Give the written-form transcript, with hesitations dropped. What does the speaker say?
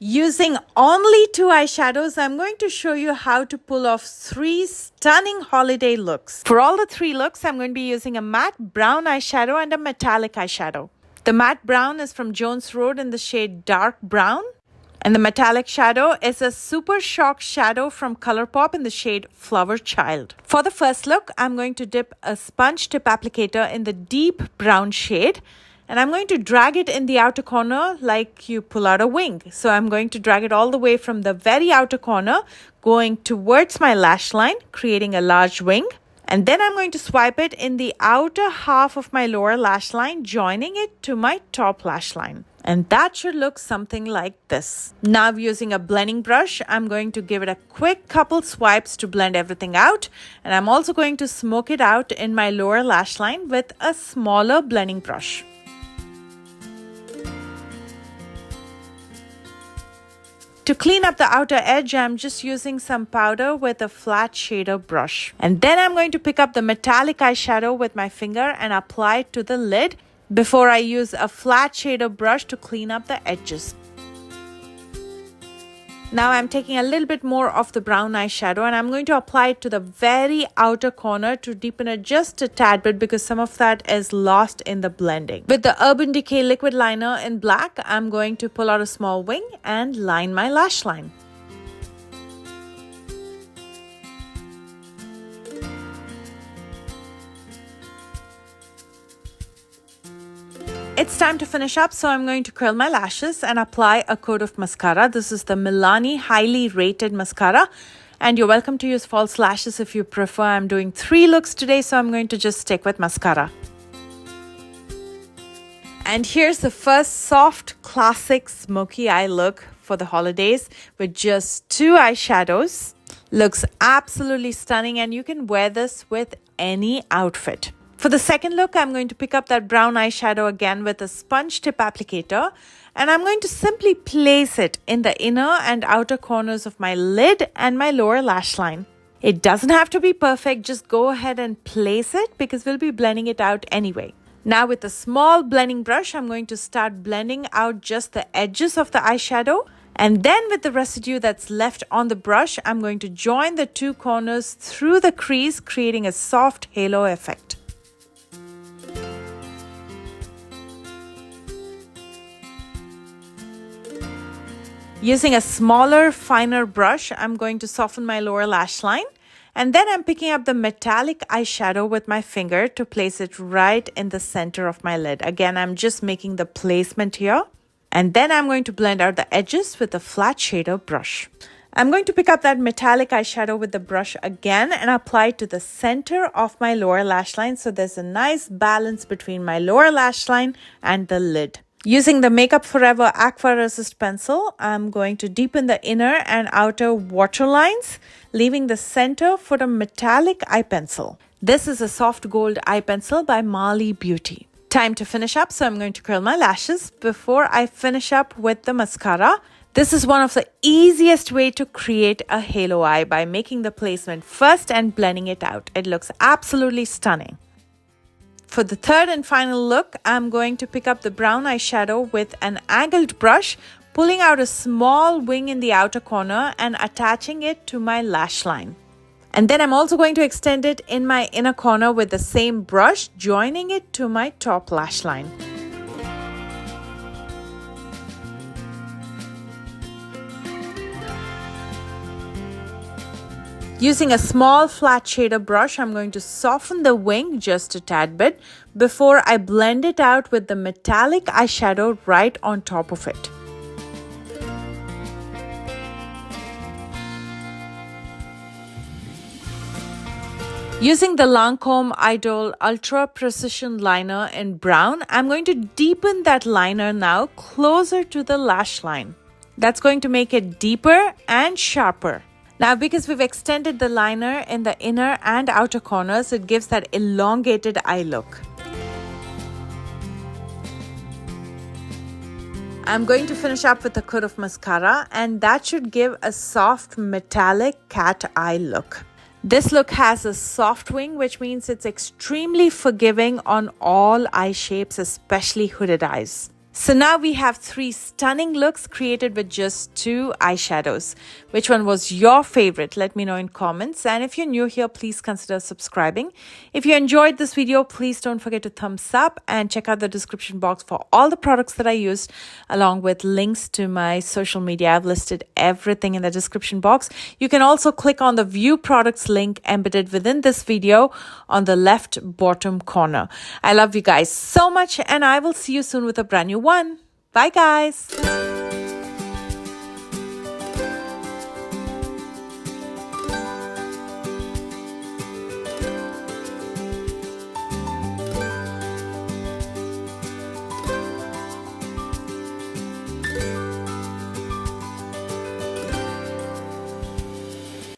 Using only 2 eyeshadows, I'm going to show you how to pull off 3 stunning holiday looks. For all the 3 looks, I'm going to be using a matte brown eyeshadow and a metallic eyeshadow. The matte brown is from Jones Road in the shade dark brown. And the metallic shadow is a Super Shock shadow from ColourPop in the shade Flower Child. For the first look, I'm going to dip a sponge tip applicator in the deep brown shade. And I'm going to drag it in the outer corner like you pull out a wing. So I'm going to drag it all the way from the very outer corner, going towards my lash line, creating a large wing. And then I'm going to swipe it in the outer half of my lower lash line, joining it to my top lash line. And that should look something like this. Now using a blending brush, I'm going to give it a quick couple swipes to blend everything out. And I'm also going to smoke it out in my lower lash line with a smaller blending brush. To clean up the outer edge, I'm just using some powder with a flat shader brush. And then I'm going to pick up the metallic eyeshadow with my finger and apply it to the lid before I use a flat shader brush to clean up the edges. Now I'm taking a little bit more of the brown eyeshadow and I'm going to apply it to the very outer corner to deepen it just a tad bit because some of that is lost in the blending. With the Urban Decay liquid liner in black, I'm going to pull out a small wing and line my lash line. It's time to finish up, so I'm going to curl my lashes and apply a coat of mascara. This is the Milani Highly Rated Mascara. And you're welcome to use false lashes if you prefer. I'm doing 3 looks today, so I'm going to just stick with mascara. And here's the first soft, classic smoky eye look for the holidays with just 2 eyeshadows. Looks absolutely stunning and you can wear this with any outfit. For the second look, I'm going to pick up that brown eyeshadow again with a sponge tip applicator and I'm going to simply place it in the inner and outer corners of my lid and my lower lash line. It doesn't have to be perfect, just go ahead and place it because we'll be blending it out anyway. Now with a small blending brush, I'm going to start blending out just the edges of the eyeshadow. And then with the residue that's left on the brush, I'm going to join the 2 corners through the crease, creating a soft halo effect. Using a smaller, finer brush, I'm going to soften my lower lash line. And then I'm picking up the metallic eyeshadow with my finger to place it right in the center of my lid. Again, I'm just making the placement here. And then I'm going to blend out the edges with a flat shader brush. I'm going to pick up that metallic eyeshadow with the brush again and apply it to the center of my lower lash line. So there's a nice balance between my lower lash line and the lid. Using the Makeup Forever Aqua Resist pencil, I'm going to deepen the inner and outer waterlines, leaving the center for the metallic eye pencil. This is a soft gold eye pencil by Marley Beauty. Time to finish up, so I'm going to curl my lashes before I finish up with the mascara. This is one of the easiest way to create a halo eye by making the placement first and blending it out. It looks absolutely stunning. For the third and final look, I'm going to pick up the brown eyeshadow with an angled brush, pulling out a small wing in the outer corner and attaching it to my lash line. And then I'm also going to extend it in my inner corner with the same brush, joining it to my top lash line. Using a small flat shader brush, I'm going to soften the wing just a tad bit before I blend it out with the metallic eyeshadow right on top of it. Using the Lancome Idol Ultra Precision Liner in brown, I'm going to deepen that liner now closer to the lash line. That's going to make it deeper and sharper. Now, because we've extended the liner in the inner and outer corners, it gives that elongated eye look. I'm going to finish up with a coat of mascara, and that should give a soft metallic cat eye look. This look has a soft wing, which means it's extremely forgiving on all eye shapes, especially hooded eyes. So now we have 3 stunning looks created with just 2 eyeshadows. Which one was your favorite? Let me know in comments. And if you're new here, please consider subscribing. If you enjoyed this video, please don't forget to thumbs up and check out the description box for all the products that I used along with links to my social media. I've listed everything in the description box. You can also click on the view products link embedded within this video on the left bottom corner. I love you guys so much and I will see you soon with a brand new one. Bye guys.